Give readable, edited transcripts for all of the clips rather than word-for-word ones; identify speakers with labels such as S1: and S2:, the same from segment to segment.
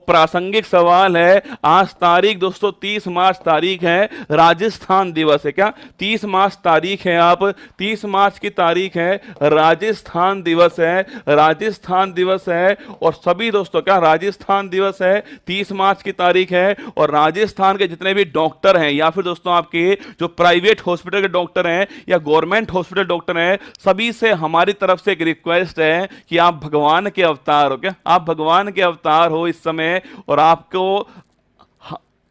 S1: प्रासंगिक सवाल है। आज तारीख दोस्तों 30 मार्च तारीख है, राजस्थान दिवस है। क्या 30 मार्च तारीख है? आप 30 मार्च की तारीख है, राजस्थान दिवस है, राजस्थान दिवस है। और सभी दोस्तों क्या राजस्थान दिवस है, 30 मार्च की तारीख है। और राजस्थान के जितने भी डॉक्टर हैं या फिर दोस्तों आपके जो प्राइवेट हॉस्पिटल के डॉक्टर हैं या गवर्नमेंट हॉस्पिटल डॉक्टर हैं, सभी से हमारी तरफ से एक रिक्वेस्ट है कि आप भगवान के अवतार हो। क्या आप भगवान के अवतार हो इस समय, और आपको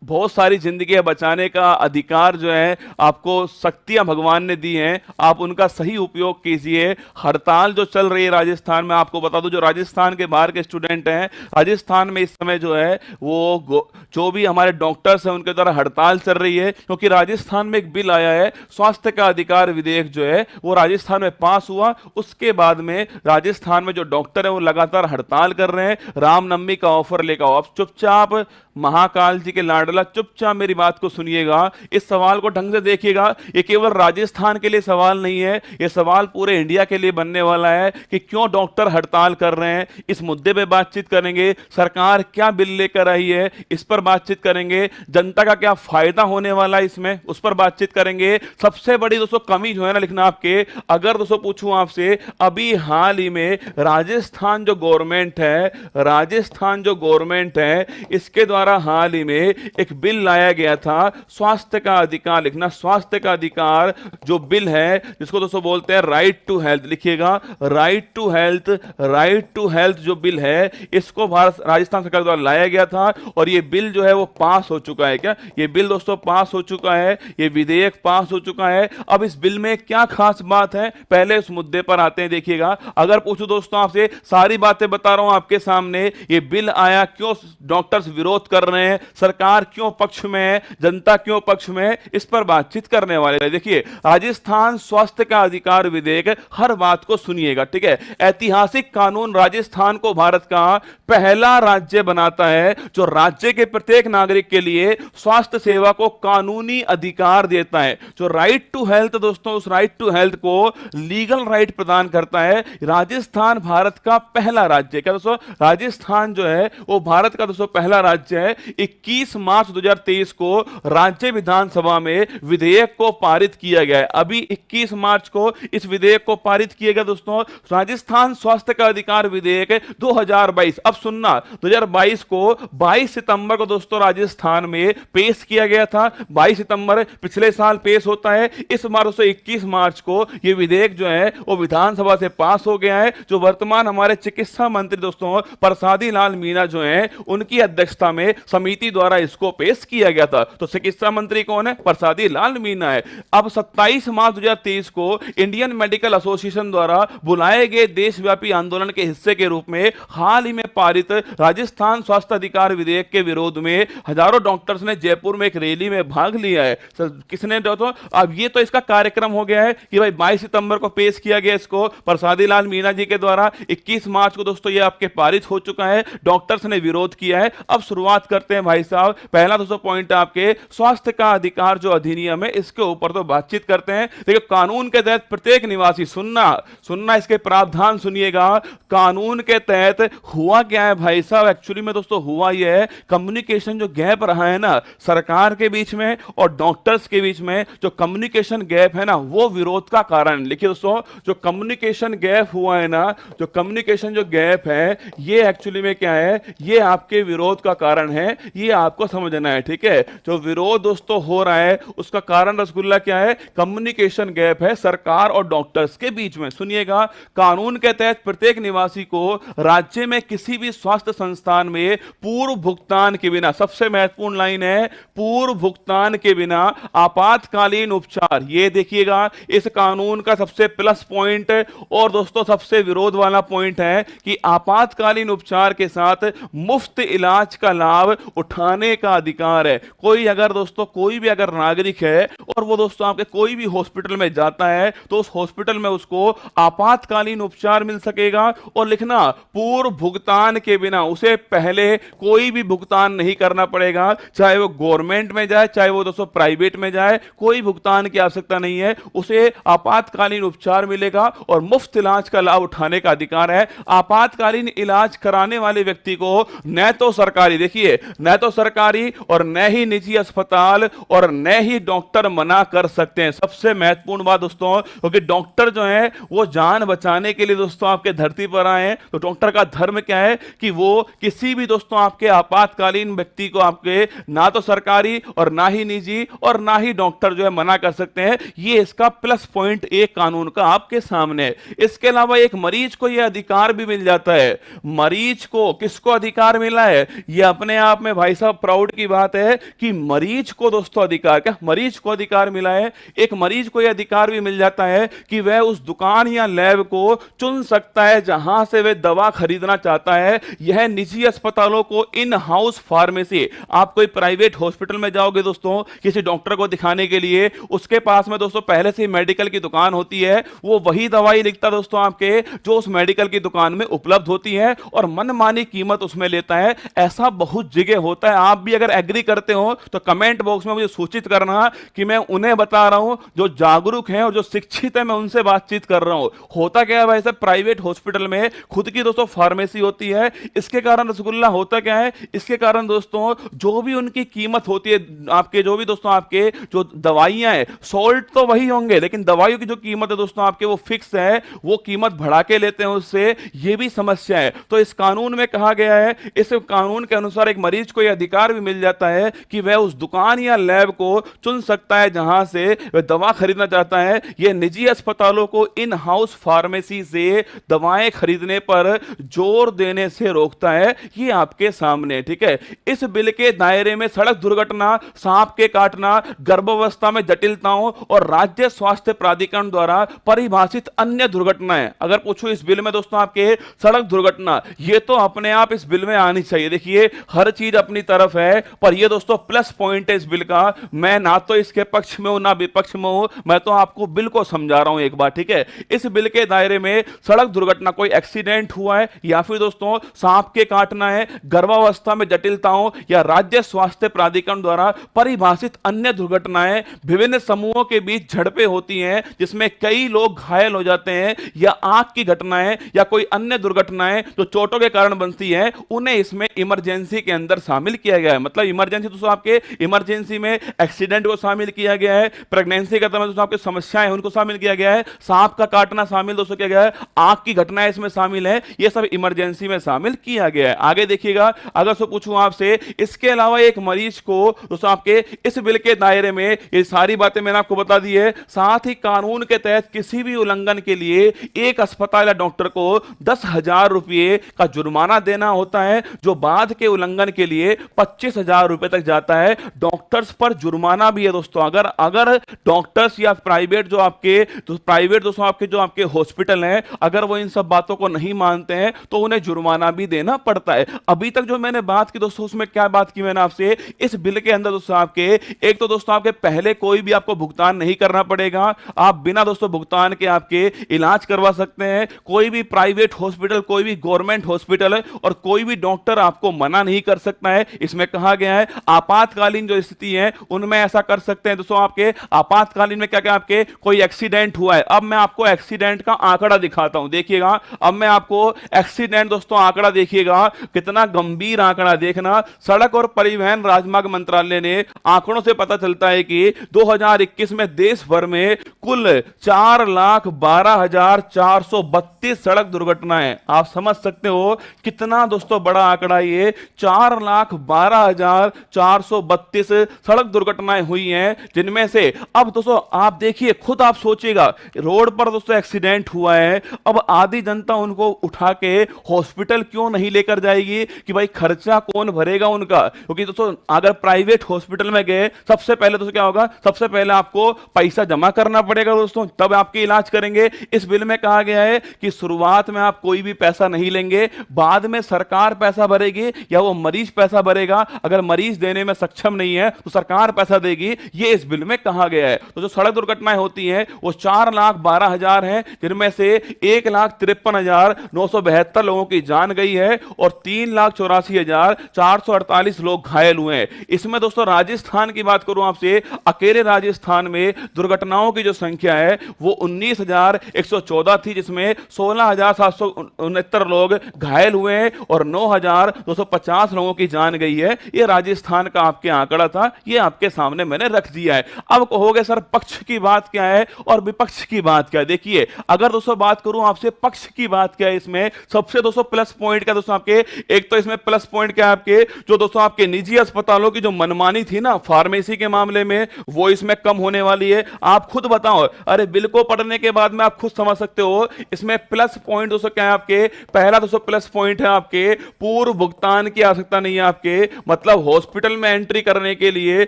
S1: बहुत सारी जिंदगियां बचाने का अधिकार जो है आपको शक्तियां भगवान ने दी हैं, आप उनका सही उपयोग कीजिए। हड़ताल जो चल रही है राजस्थान में, आपको बता दूं जो राजस्थान के बाहर के स्टूडेंट हैं, राजस्थान में इस समय जो है वो जो भी हमारे डॉक्टर्स हैं उनके द्वारा हड़ताल चल रही है, क्योंकि राजस्थान में एक बिल आया है, स्वास्थ्य का अधिकार विधेयक जो है वो राजस्थान में पास हुआ। उसके बाद में राजस्थान में जो डॉक्टर है वो लगातार हड़ताल कर रहे हैं। रामनवमी का ऑफर लेकर आओ। आप चुपचाप महाकाल जी के लाडला चुपचाप मेरी बात को सुनिएगा, इस सवाल को ढंग से देखिएगा। ये केवल राजस्थान के लिए सवाल नहीं है, ये सवाल पूरे इंडिया के लिए बनने वाला है कि क्यों डॉक्टर हड़ताल कर रहे हैं। इस मुद्दे पे बातचीत करेंगे, सरकार क्या बिल लेकर आई है इस पर बातचीत करेंगे, जनता का क्या फायदा होने वाला है इसमें उस पर बातचीत करेंगे। सबसे बड़ी दोस्तों कमी जो है ना लिखना आपके, अगर दोस्तों पूछूं आपसे, अभी हाल ही में राजस्थान जो गवर्नमेंट है, राजस्थान जो गवर्नमेंट है इसके द्वारा हाल ही में एक बिल लाया गया था, स्वास्थ्य का अधिकार लिखना, स्वास्थ्य का अधिकार जो बिल है जिसको दोस्तों बोलते हैं राइट टू हेल्थ, लिखिएगा right to health, right to health जो बिल है इसको भारत राजस्थान सरकार द्वारा लाया गया था। और ये बिल जो है वो पास हो चुका है। क्या ये बिल दोस्तों पास हो चुका है, ये विधेयक पास हो चुका है। अब इस बिल में क्या खास बात है, पहले उस मुद्दे पर आते हैं। देखिएगा, अगर पूछूं दोस्तों आपसे, सारी बातें बता रहा हूं आपके सामने, ये बिल आया क्यों, डॉक्टर्स विरोध कर रहे हैं, सरकार क्यों पक्ष में है, जनता क्यों पक्ष में है, इस पर बातचीत करने वाले हैं। देखिए, राजस्थान स्वास्थ्य का अधिकार विधेयक, हर बात को सुनिएगा, ठीक है। ऐतिहासिक कानून राजस्थान को भारत का पहला राज्य बनाता है जो राज्य के प्रत्येक नागरिक के लिए स्वास्थ्य सेवा को कानूनी अधिकार देता है। जो राइट टू हेल्थ दोस्तों, उस राइट टू हेल्थ को लीगल राइट प्रदान करता है। राजस्थान भारत का पहला राज्य, क्या दोस्तों, राजस्थान जो है वो भारत का दोस्तों पहला राज्य है। 21 मार्च 2023 को राज्य विधानसभा में विधेयक को पारित किया गया है। अभी 21 मार्च को इस विधेयक को पारित किया गया दोस्तों, राजस्थान स्वास्थ्य का अधिकार विधेयक 2022। अब सुनना, 2022 को 22 सितंबर को दोस्तों राजस्थान में पेश किया गया था। 22 सितंबर पिछले साल पेश होता है। इस बार दोस्तों 21 मार्च को यह विधेयक जो है वो विधानसभा से पास हो गया है। जो वर्तमान हमारे चिकित्सा मंत्री दोस्तों प्रसादी लाल मीणा जो है उनकी अध्यक्षता में समिति द्वारा इसको पेश किया गया था। तो चिकित्सा मंत्री कौन है? प्रसादी लाल मीणा है। अब 27 मार्च 2023 को इंडियन मेडिकल एसोसिएशन द्वारा बुलाए गए देशव्यापी आंदोलन के हिस्से के रूप में हाल ही में पारित राजस्थान स्वास्थ्य अधिकार विधेयक के विरोध में हजारों डॉक्टर्स ने जयपुर में एक रैली में भाग लिया है। किसने? तो अब ये तो इसका कार्यक्रम हो गया है कि भाई 22 सितंबर को पेश किया गया इसको प्रसादी लाल मीणा जी के द्वारा। 21 मार्च को दोस्तों ये आपके पारित हो चुका है, डॉक्टर्स ने विरोध किया है। अब शुरुआत करते हैं भाई साहब, पहला दोस्तों पॉइंट आपके स्वास्थ्य का अधिकार जो अधिनियम है इसके ऊपर तो बातचीत करते हैं। देखिए, कानून के तहत प्रत्येक निवासी, सुनना इसके प्रावधान सुनिएगा। कानून के तहत हुआ क्या है भाई साहब, एक्चुअली में दोस्तों हुआ यह है, कम्युनिकेशन जो गैप रहा है ना सरकार के बीच में और डॉक्टर्स के बीच में, जो कम्युनिकेशन गैप है ना वो विरोध का कारण। लिखिए दोस्तों, जो कम्युनिकेशन गैप हुआ है ना, जो कम्युनिकेशन जो गैप है ये एक्चुअली में क्या है, ये आपके विरोध का कारण है, ये आपको समझना है, ठीक है। जो विरोध दोस्तों हो रहा है उसका कारण रसगुल्ला क्या है, कम्युनिकेशन गैप है सरकार और डॉक्टर्स के बीच में। सुनिएगा, कानून के तहत प्रत्येक निवासी को राज्य में किसी भी स्वास्थ्य संस्थान में पूर्व भुगतान के बिना, सबसे महत्वपूर्ण लाइन है, पूर्व भुगतान के बिना आपातकालीन उपचार। ये देखिएगा, इस कानून का सबसे प्लस पॉइंट और दोस्तों सबसे विरोध वाला पॉइंट है कि आपातकालीन उपचार के साथ मुफ्त इलाज का लाभ उठाने का का अधिकार है। कोई अगर दोस्तों कोई भी अगर नागरिक है और वो दोस्तों आपके कोई भी हॉस्पिटल में जाता है तो उस हॉस्पिटल में उसको आपातकालीन उपचार मिल सकेगा। और लिखना, पूर्व भुगतान के बिना, उसे पहले कोई भी भुगतान नहीं करना पड़ेगा, चाहे वो गवर्नमेंट में जाए चाहे वो दोस्तों प्राइवेट में जाए, कोई भुगतान की आवश्यकता नहीं है, उसे आपातकालीन उपचार मिलेगा और मुफ्त इलाज का लाभ उठाने का अधिकार है। आपातकालीन इलाज कराने वाले व्यक्ति को न तो सरकारी, देखिए, न तो सरकारी और न ही निजी अस्पताल और न ही डॉक्टर मना कर सकते हैं। सबसे महत्वपूर्ण बात दोस्तों, क्योंकि डॉक्टर जो है वो जान बचाने के लिए दोस्तों आपके धरती पर आए हैं, तो डॉक्टर का धर्म क्या है कि वो किसी भी दोस्तों आपके आपातकालीन व्यक्ति को आपके ना तो सरकारी और ना ही निजी और ना ही डॉक्टर जो है मना कर सकते हैं। ये इसका प्लस पॉइंट एक कानून का आपके सामने है। इसके अलावा एक मरीज को यह अधिकार भी मिल जाता है। मरीज को किसको अधिकार मिला है? यह अपने आप में भाई साहब प्राउड की बात है कि मरीज को दोस्तों अधिकार, क्या मरीज को अधिकार मिला है? एक मरीज को यह अधिकार भी मिल जाता है कि वह उस दुकान या लैब को चुन सकता है जहां से वह दवा खरीदना चाहता है। यह निजी अस्पतालों को इन हाउस फार्मेसी, आप कोई प्राइवेट हॉस्पिटल में जाओगे दोस्तों किसी डॉक्टर को दिखाने के लिए, उसके पास में दोस्तों पहले से मेडिकल की दुकान होती है, वो वही दवाई लिखता दोस्तों आपके जो उस मेडिकल की दुकान में उपलब्ध होती है और मनमानी कीमत उसमें लेता है। ऐसा बहुत जगह होता है। आप भी अगर एग्री करते हो तो कमेंट बॉक्स में मुझे सूचित करना कि मैं उन्हें बता रहा हूं जो जागरूक हैं और जो शिक्षित है, मैं उनसे बातचीत कर रहा हूं। होता क्या है भाई साहब, प्राइवेट हॉस्पिटल में खुद की दोस्तों फार्मेसी होती है। इसके कारण रसगुल्ला होता क्या है, इसके कारण दोस्तों जो भी उनकी कीमत होती है, आपके जो भी दोस्तों आपके जो दवाइयां हैं, सॉल्ट तो वही होंगे लेकिन दवाइयों की जो कीमत है दोस्तों आपके वो फिक्स है, वो कीमत बढ़ा के लेते हैं उससे, ये भी समस्या है। तो इस कानून में कहा गया है, इस कानून के अनुसार एक मरीज को यह अधिकार भी मिल जाता है कि वह उस दुकान या लैब को चुन सकता है जहां से वह दवा खरीदना चाहता है। यह निजी अस्पतालों को इन हाउस फार्मेसी से दवाएं खरीदने पर जोर देने से रोकता है। ये आपके सामने, ठीक है। इस बिल के दायरे में सड़क दुर्घटना, सांप के काटना, गर्भावस्था में जटिलताओं और राज्य स्वास्थ्य प्राधिकरण द्वारा परिभाषित अन्य दुर्घटनाएं, अगर पूछो इस बिल में दोस्तों आपके सड़क दुर्घटना, ये तो अपने आप इस बिल में आनी चाहिए। देखिए हर चीज अपनी तरफ है, पर ये दोस्तों प्लस पॉइंट है इस बिल का। मैं ना तो इसके पक्ष में हूं ना विपक्ष में हूं, मैं तो आपको बिल को समझा रहा हूं एक बार, ठीक है। इस बिल के दायरे में सड़क दुर्घटना, कोई एक्सीडेंट हुआ है या फिर दोस्तों सांप के काटना है, गर्भावस्था में जटिलताओं या राज्य स्वास्थ्य प्राधिकरण द्वारा परिभाषित अन्य दुर्घटनाएं, विभिन्न समूहों के बीच झड़पें होती हैं जिसमें कई लोग घायल हो जाते हैं, या आग की घटनाएं या कोई अन्य दुर्घटनाएं जो चोटों के कारण बनती हैं, उन्हें इसमें इमरजेंसी के अंदर शामिल किया गया है। मतलब इमरजेंसी दोस्तों आपके इमरजेंसी में एक्सीडेंट को शामिल किया गया है, प्रेगनेंसी का समय दोस्तों आपके समस्याएं उनको शामिल किया गया है, सांप का काटना शामिल दोस्तों किया गया है, आग की घटनाएं इसमें शामिल है, ये सब इमरजेंसी में शामिल किया गया है। आगे देखिएगा, अगर सो पूछूं आपसे, इसके अलावा एक मरीज को दोस्तों आपके इस बिल के दायरे में, ये सारी बातें मैंने आपको बता दी है, साथ ही कानून के तहत किसी भी उल्लंघन के लिए एक अस्पताल या डॉक्टर को 10,000 रुपए का जुर्माना देना होता है, जो बाद के उल्लंघन के लिए 25,000 रुपए तक जाता है। डॉक्टर्स पर जुर्माना भी है दोस्तों, अगर डॉक्टर्स या प्राइवेट जो आपके हॉस्पिटल हैं, अगर वो इन सब बातों को नहीं मानते हैं तो उन्हें जुर्माना भी देना पड़ता है। अभी तक जो मैंने बात की दोस्तों, उसमें क्या बात की मैंने आपसे, इस बिल के अंदर दोस्तों आपके एक तो दोस्तों आपके पहले कोई भी आपको भुगतान नहीं करना पड़ेगा, आप बिना दोस्तों भुगतान के आपके इलाज करवा सकते हैं। कोई भी प्राइवेट हॉस्पिटल, कोई भी गवर्नमेंट हॉस्पिटल और कोई भी डॉक्टर आपको मना नहीं कर सकता है। इसमें कहा गया है आपातकालीन जो स्थिति है उनमें ऐसा कर सकते हैं दोस्तों। आपके आपातकालीन में क्या क्या, आपके कोई एक्सीडेंट हुआ है, अब मैं आपको एक्सीडेंट का आंकड़ा दिखाता हूं, देखिएगा। अब मैं आपको एक्सीडेंट दोस्तों आंकड़ा देखिएगा, कितना गंभीर आंकड़ा, देखना। सड़क और परिवहन राजमार्ग मंत्रालय ने आंकड़ों से पता चलता है कि 2021 में देश भर में कुल 4,12,432 सड़क दुर्घटनाएं, आप समझ सकते हो कितना दोस्तों बड़ा आंकड़ा ये, 4,12,432 सड़क दुर्घटनाएं हुई हैं, जिनमें से अब दोस्तों आप देखिए, खुद आप सोचिएगा, रोड पर दोस्तों एक्सीडेंट हुआ है, अब आधी जनता उनको उठा के हॉस्पिटल क्यों नहीं लेकर जाएगी कि भाई खर्चा कौन भरेगा उनका? क्योंकि दोस्तों अगर प्राइवेट हॉस्पिटल में गए, सबसे पहले दोस्तों क्या होगा, सबसे पहले आपको पैसा जमा करना पड़ेगा दोस्तों, तब आपके इलाज करेंगे। इस बिल में कहा गया है कि शुरुआत में आप कोई भी पैसा नहीं लेंगे, बाद में सरकार पैसा भरेगी या वो मरीज पैसा भरेगा। अगर मरीज देने में सक्षम नहीं है तो सरकार पैसा देगी, ये इस बिल में कहा गया है। तो जो सड़क दुर्घटनाएं होती हैं वो 4,12,000 हैं, जिनमें से 1,53,972 लोगों की जान गई है और 3,84,448 लोग घायल हुए हैं। इसमें दोस्तों राजस्थान की बात करूं आपसे, अकेले राजस्थान में दुर्घटनाओं की जो संख्या है वो 19,114 थी, जिसमें 16,769 लोग घायल हुए हैं और 9,250 लोगों की जान गई है। ये राजस्थान का आपके आंकड़ा था, ये आपके सामने मैंने रख दिया है। अब कहोगे सर पक्ष की बात क्या है और विपक्ष की बात क्या है? देखिए, अगर दोस्तों बात करूं आपसे पक्ष की बात क्या है, इसमें सबसे दोस्तों प्लस पॉइंट क्या दोस्तों आपके, एक तो इसमें प्लस पॉइंट क्या है आपके, जो दोस्तों आपके निजी अस्पतालों की जो मनमानी थी ना फार्मेसी के मामले में, वो इसमें कम होने वाली है। आप खुद बताओ, अरे बिल को पढ़ने के बाद में आप खुद समझ सकते हो इसमें प्लस पॉइंट दोस्तों क्या है आपके। पहला दोस्तों प्लस पॉइंट है आपके, पूर्व भुगतान की आवश्यकता नहीं है आपके, मतलब हॉस्पिटल में एंट्री करने के लिए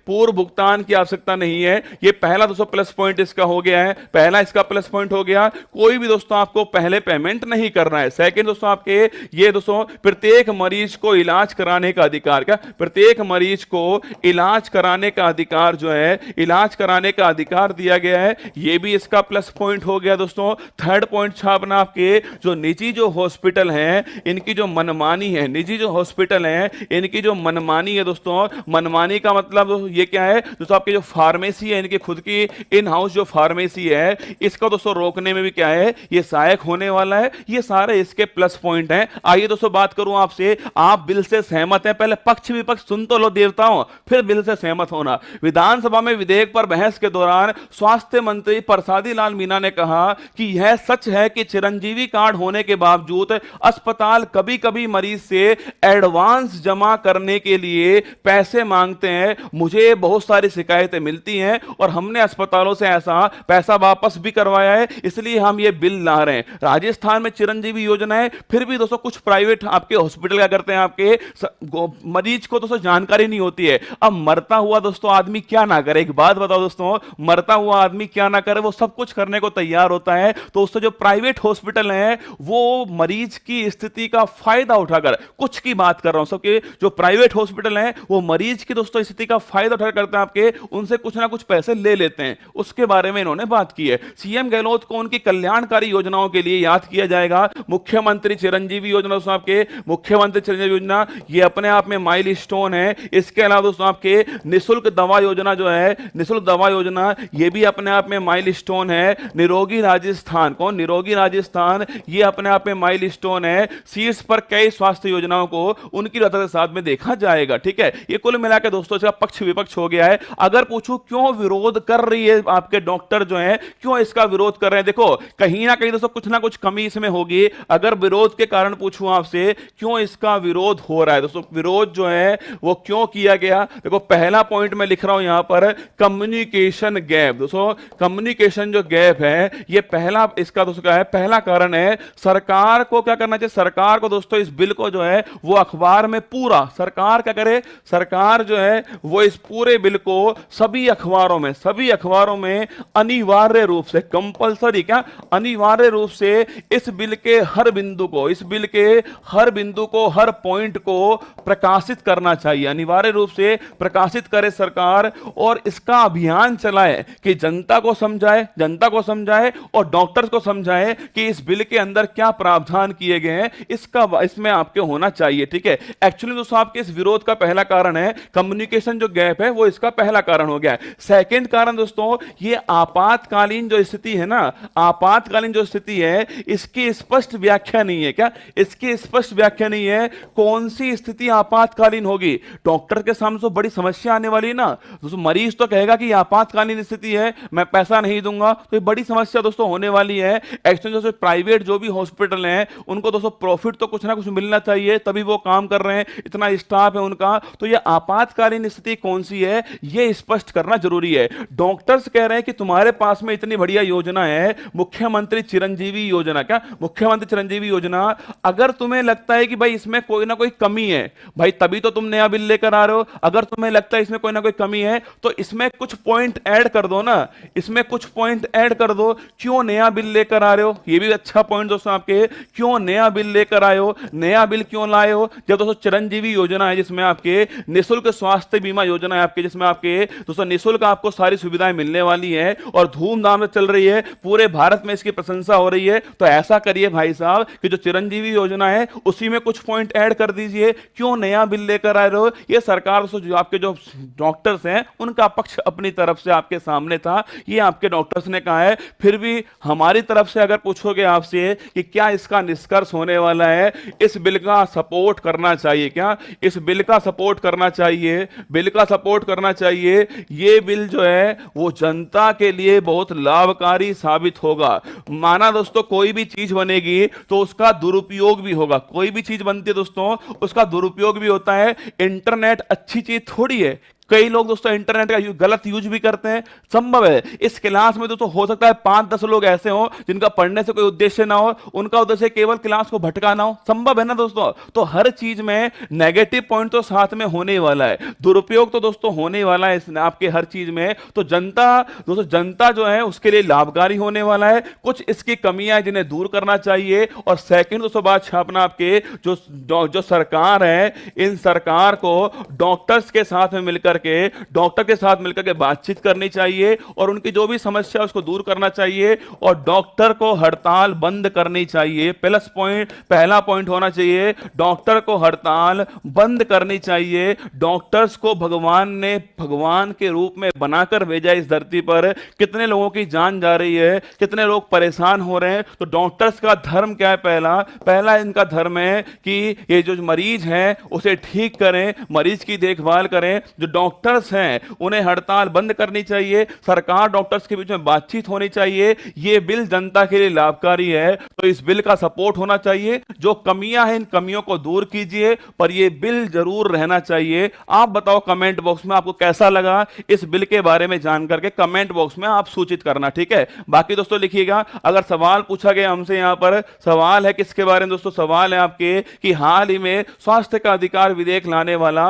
S1: पूर्व भुगतान की आवश्यकता नहीं है। ये पहला दोस्तों प्लस पॉइंट इसका हो गया है, पहला इसका प्लस पॉइंट हो गया। कोई भी दोस्तों आपको पहले पेमेंट नहीं करना है। सेकंड दोस्तों आपके ये दोस्तों प्रत्येक मरीज को इलाज कराने का अधिकार, क्या प्रत्येक मरीज को इलाज कराने का अधिकार जो है, इलाज कराने का अधिकार दिया गया है, ये भी इसका प्लस पॉइंट हो गया दोस्तों। थर्ड पॉइंट छापना आपके, जो निजी जो हॉस्पिटल हैं इनकी जो मनमानी है, निजी जो हॉस्पिटल हैं इनकी जो मनमानी है दोस्तों, मनमानी का मतलब ये क्या है दोस्तों, आपकी जो फार्मेसी है इनकी खुद की इन हाउस जो फार्मेसी है, इसका दोस्तों रोकने में भी क्या है ये सहायक होने वाला है। ये सारे इसके प्लस पॉइंट हैं। आइए दोस्तों बात करूं आपसे, आप बिल से सहमत हैं? पहले पक्ष विपक्ष सुन तो लो देवताओं, फिर बिल से सहमत होना। विधानसभा में विधेयक पर बहस के दौरान स्वास्थ्य मंत्री प्रसादी लाल मीणा ने कहा कि यह सच है कि चिरंजीवी कार्ड होने के बावजूद अस्पताल कभी कभी मरीज से एडवांस जमा करने के लिए पैसे मांगते हैं। मुझे बहुत सारी शिकायतें मिलती हैं और हमने अस्पतालों से ऐसा पैसा वापस भी करवाया है, इसलिए हम ये बिल ला रहे हैं। राजस्थान में चिरंजीवी योजना है, फिर भी दोस्तों कुछ प्राइवेट आपके हॉस्पिटल क्या करते हैं, आपके मरीज को दोस्तों जानकारी नहीं होती है। अब मरता हुआ दोस्तों आदमी क्या ना करे, एक बात बताओ दोस्तों, मरता हुआ आदमी क्या ना करे, वो सब कुछ करने को तैयार होता है। तो उससे जो प्राइवेट हॉस्पिटल हैं वो मरीज की स्थिति का फायदा उठाकर, कुछ की बात कर रहा हूं, सबके जो प्राइवेट हॉस्पिटल हैं वो मरीज की दोस्तों स्थिति का फायदा उठाकर करते हैं, आपके उनसे कुछ ना कुछ पैसे ले लेते हैं। उसके बारे में इन्होंने बात की है। सीएम गहलोत को उनकी कल्याणकारी योजनाओं के लिए याद किया जाएगा। मुख्यमंत्री चिरंजीवी योजना दोस्तों आपके, मुख्यमंत्री चिरंजीवी योजना ये अपने आप में माइलस्टोन है। इसके अलावा दोस्तों आपके निशुल्क दवा योजना जो है, निशुल्क दवा योजना ये भी अपने आप में माइलस्टोन है। निरोगी राजस्थान, कौन निरोगी राजस्थान, ये अपने आप में माइलस्टोन है। शीर्ष पर कई स्वास्थ्य योजनाओं को उनकी रक्षा के साथ में देखा जाएगा। ठीक है, ये कुल मिलाकर दोस्तों इसका पक्ष विपक्ष हो गया है। अगर पूछूं क्यों विरोध कर रही है आपके डॉक्टर जो है, क्यों इसका विरोध कर रहे हैं, देखो कहीं ना कहीं दोस्तों कुछ ना कुछ कमी इसमें होगी। अगर विरोध के कारण पूछूं आपसे क्यों इसका विरोध हो रहा है दोस्तों, विरोध जो है वो क्यों किया गया, देखो पहला पॉइंट मैं लिख रहा हूं यहां पर, कम्युनिकेशन गैप। दोस्तों कम्युनिकेशन जो गैप है ये पहला इसका दोस्तों क्या है, पहला कारण है। सरकार को क्या करना चाहिए, सरकार को दोस्तों इस बिल को जो है वो अखबार में पूरा, सरकार क्या करे, सरकार जो है वो इस पूरे बिल को सभी अखबारों में अनिवार्य रूप से, कंपलसरी क्या, अनिवार्य रूप से इस बिल के हर बिंदु को, इस बिल के हर बिंदु को, हर पॉइंट को प्रकाशित करना चाहिए, अनिवार्य रूप से प्रकाशित करे सरकार और इसका अभियान चलाए कि जनता को समझाए और डॉक्टर्स को समझाए कि इस बिल के अंदर क्या प्रावधान किए गए हैं, इसमें आपके होना चाहिए। ठीक है, एक्चुअली दोस्तों आपके इस विरोध का पहला कारण है कम्युनिकेशन जो गैप है, वो इसका पहला कारण हो गया है। सेकंड कारण दोस्तों ये आपातकालीन जो स्थिति है ना, आपातकालीन जो स्थिति है इसकी स्पष्ट व्याख्या नहीं है। क्या इसकी स्पष्ट व्याख्या नहीं है, कौन सी स्थिति आपातकालीन होगी। डॉक्टर के सामने तो बड़ी समस्या आने वाली ना दोस्तों, मरीज तो कहेगा कि आपातकालीन स्थिति है मैं पैसा नहीं दूंगा, तो ये बड़ी समस्या दोस्तों होने वाली है। एक्चुअली दोस्तों प्राइवेट जो भी हॉस्पिटल हैं उनको दोस्तों प्रॉफिट तो कुछ ना कुछ मिलना चाहिए, तभी वो काम कर रहे हैं, इतना स्टाफ है उनका, तो ये आपातकालीन स्थिति कौन सी है ये स्पष्ट करना जरूरी है। डॉक्टर्स कह रहे हैं कि तुम्हारे पास में इतनी बढ़िया योजना है मुख्यमंत्री चिरंजीवी योजना, क्या मुख्यमंत्री चिरंजीवी योजना, अगर तुम्हें लगता है कि भाई इसमें कोई ना कोई कमी है, भाई तभी तो तुम नया बिल लेकर आ रहे हो, अगर तुम्हें लगता है इसमें कोई ना कोई कमी है तो इसमें कुछ पॉइंट ऐड कर दो ना, इसमें कुछ पॉइंट ऐड कर दो। क्यों नया बिल लेकर आ रहे हो, ये भी अच्छा पॉइंट दोस्तों आपके, क्यों नया बिल लेकर आए हो, नया बिल क्यों लाए हो, जब दोस्तों चिरंजीवी योजना है जिसमें जिसमें आपके निःशुल्क स्वास्थ्य बीमा योजना है आपके, जिसमें आपके दोस्तों निःशुल्क आपको सारी सुविधाएं मिलने वाली है और धूमधाम से चल रही है, पूरे भारत में इसकी प्रशंसा हो रही है। तो ऐसा करिए भाई साहब कि जो चिरंजीवी योजना है उसी में कुछ पॉइंट ऐड कर दीजिए, क्यों नया बिल लेकर आ रहे हो? ये सरकार दोस्तों जो आपके जो डॉक्टर्स हैं उनका पक्ष अपनी तरफ से आपके सामने था, ये आपके डॉक्टर्स ने कहा है। फिर भी हमारी तरफ से अगर पूछोगे आपसे कि क्या इसका निष्कर्ष होने वाला है, इस बिल का सपोर्ट करना चाहिए, क्या इस बिल का सपोर्ट करना चाहिए, बिल का सपोर्ट करना चाहिए। ये बिल जो है वो जनता के लिए बहुत लाभकारी साबित होगा। माना दोस्तों कोई भी चीज बनेगी तो उसका दुरुपयोग भी होगा, कोई भी चीज बनती है दोस्तों उसका दुरुपयोग भी होता है। इंटरनेट अच्छी चीज थोड़ी है, कई लोग दोस्तों इंटरनेट का गलत यूज भी करते हैं। संभव है इस क्लास में दोस्तों हो सकता है 5-10 लोग ऐसे हो जिनका पढ़ने से कोई उद्देश्य ना हो, उनका उद्देश्य केवल क्लास को भटकाना हो, संभव है ना दोस्तों। तो हर चीज में नेगेटिव पॉइंट तो साथ में होने वाला है, दुरुपयोग तो दोस्तों होने वाला है आपके हर चीज में। तो जनता दोस्तों, जनता जो है उसके लिए लाभकारी होने वाला है। कुछ इसकी कमियां जिन्हें दूर करना चाहिए। और सेकंड दोस्तों बात छापना आपके जो सरकार है, इन सरकार को डॉक्टर्स के साथ में मिलकर डॉक्टर के साथ मिलकर के बातचीत करनी चाहिए और उनकी जो भी समस्या उसको दूर करना चाहिए और डॉक्टर को हड़ताल बंद करनी चाहिए। प्लस पॉइंट, पहला पॉइंट होना चाहिए डॉक्टर को हड़ताल बंद करनी चाहिए। डॉक्टर्स को भगवान ने भगवान के रूप में बनाकर भेजा इस धरती पर। कितने लोगों की जान जा रही है, कितने लोग परेशान हो रहे हैं। तो डॉक्टर्स का धर्म क्या है? पहला इनका धर्म है कि ये जो मरीज है उसे ठीक करें, मरीज की देखभाल करें। जो डॉक्टर्स हैं उन्हें हड़ताल बंद करनी चाहिए, सरकार डॉक्टर्स के बीच में बातचीत होनी चाहिए। यह बिल जनता के लिए लाभकारी है तो इस बिल का सपोर्ट होना चाहिए। जो कमियां हैं इन कमियों को दूर कीजिए, पर यह बिल जरूर रहना चाहिए। आप बताओ कमेंट बॉक्स में आपको कैसा लगा इस बिल के बारे में जान करके, कमेंट बॉक्स में आप सूचित करना, ठीक है। बाकी दोस्तों लिखिएगा, अगर सवाल पूछा गया हमसे यहां पर, सवाल है किसके बारे में दोस्तों? सवाल है आपके कि हाल ही में स्वास्थ्य का अधिकार विधेयक लाने वाला